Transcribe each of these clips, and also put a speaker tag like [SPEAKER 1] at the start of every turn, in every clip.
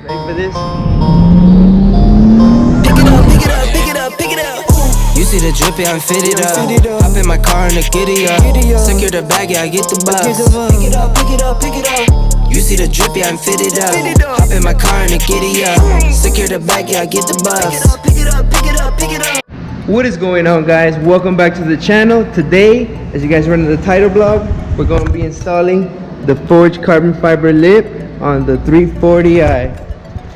[SPEAKER 1] Ready for this?
[SPEAKER 2] Pick it up, pick it up, pick it up, pick it up. You see the drip, yeah, I fit it up. Hop in my car and the giddy up. Secure the bag, yeah, I get the bus. Pick it up, pick it up, pick it up. You see the drip, yeah, I'm fitted up. Hop in my car and the giddy up. Secure the bag, yeah, I get the bus. Pick it up, pick it up, pick it up.
[SPEAKER 1] What is going on, guys? Welcome back to the channel. Today, as you guys read in the title blog, we're going to be installing the forged carbon fiber lip on the 340i.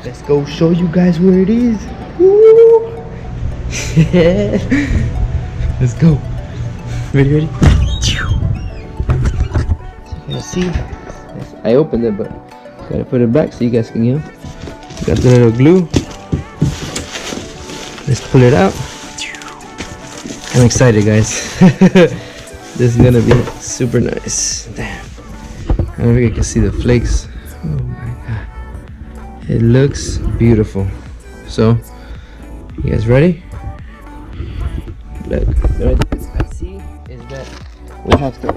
[SPEAKER 1] Let's go show you guys where it is. Woo! Let's go. Ready? Let's see. I opened it, but gotta put it back so you guys can, got the little glue. Let's pull it out. I'm excited, guys. This is gonna be super nice. Damn. I don't think I can see the flakes. Oh my god. It looks beautiful. So, you guys ready? Look, I see is that we have to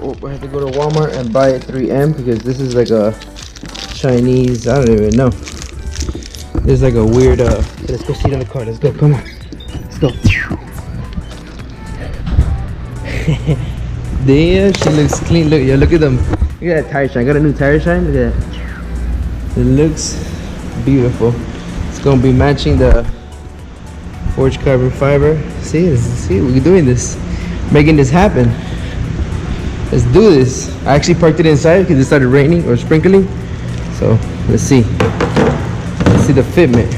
[SPEAKER 1] go to Walmart and buy a 3M because this is like a Chinese, I don't even know. This is like a weird let's go see it in the car. Let's go, come on. Let's go. Damn, she looks clean. Look, yeah, look at them. Look at that tire shine. Got a new tire shine. Look at that. It looks beautiful. It's gonna be matching the forged carbon fiber. See, we're doing this, making this happen. Let's do this. I actually parked it inside because it started raining or sprinkling. So let's see. Let's see the fitment.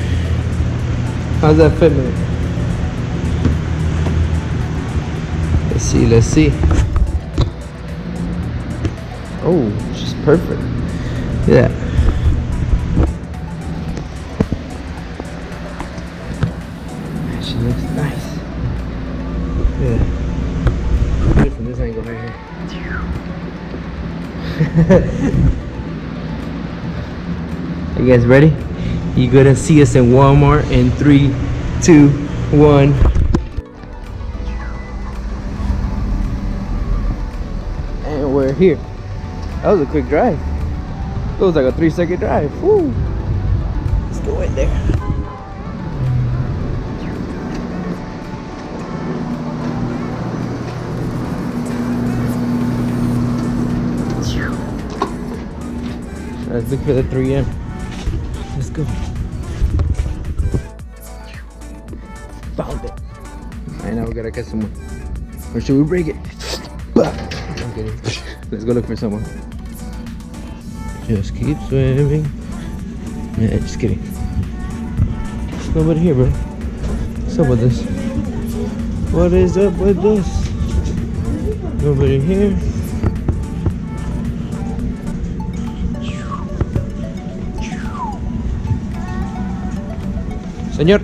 [SPEAKER 1] How's that fitment? Let's see. Oh, she's perfect. Yeah. She looks nice. Yeah. Put it from this angle right here. Are you guys ready? You're gonna see us in Walmart in 3, 2, 1. And we're here. That was a quick drive. It was like a 3-second drive. Woo! Let's go in there. Let's look for the 3M. Let's go. Found it. Alright, now we gotta get someone. Or should we break it? I'm kidding. Let's go look for someone. Just keep swimming. Yeah, just kidding. There's nobody here, bro. What's up with this? What is up with this? Nobody here. Señor.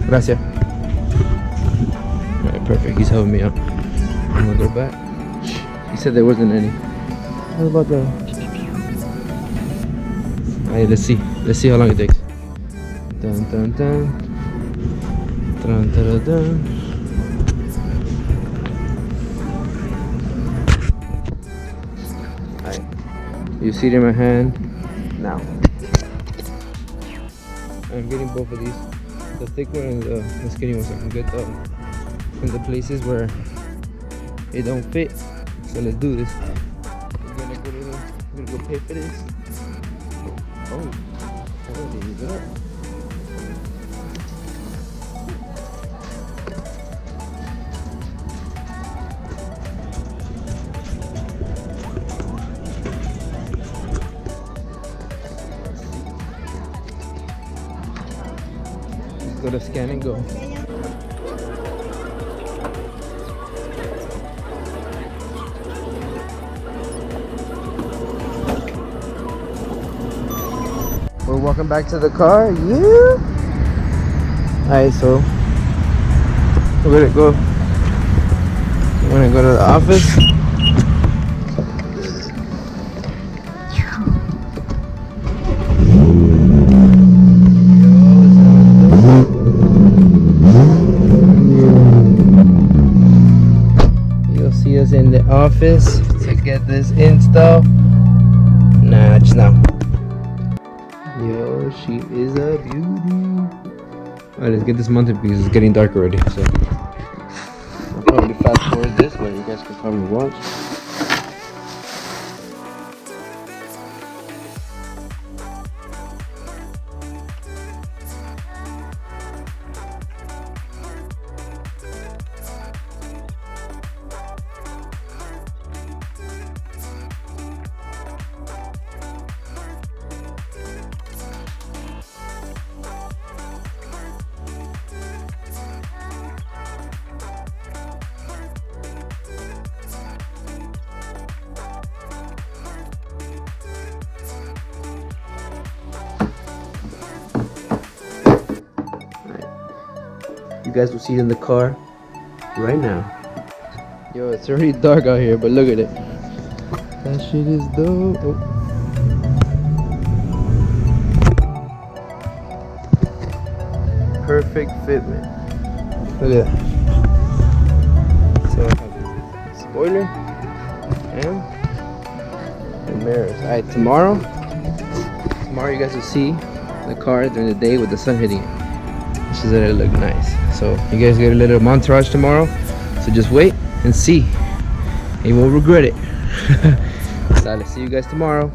[SPEAKER 1] Gracias. Alright, perfect. He's helping me out. I'm gonna go back. He said there wasn't any. What about the... Alright, let's see. Let's see how long it takes. Dun dun dun. Dun dun dun. Alright. You see it in my hand. Now. I'm getting both of these. The thick one and the skinny one, so I can get in the places where it don't fit. So let's do this. I'm gonna go pay for this. Oh, use it up. Go to scan and go. We're walking back to the car. Yeah. Alright, so we're gonna go. We're gonna go to the office. office to get this install. Nah, just now. Yo, she is a beauty. Alright, let's get this mounted because it's getting dark already. So I'll probably fast forward this way. You guys can probably watch. You guys will see it in the car right now. Yo, it's already dark out here, but look at it. That shit is dope. Oh. Perfect fit, man. Look at that. So I have the spoiler and the mirrors. Alright, tomorrow you guys will see the car during the day with the sun hitting it. This is gonna look nice. So you guys get a little montage tomorrow. So just wait and see. You won't regret it. So I'll see you guys tomorrow.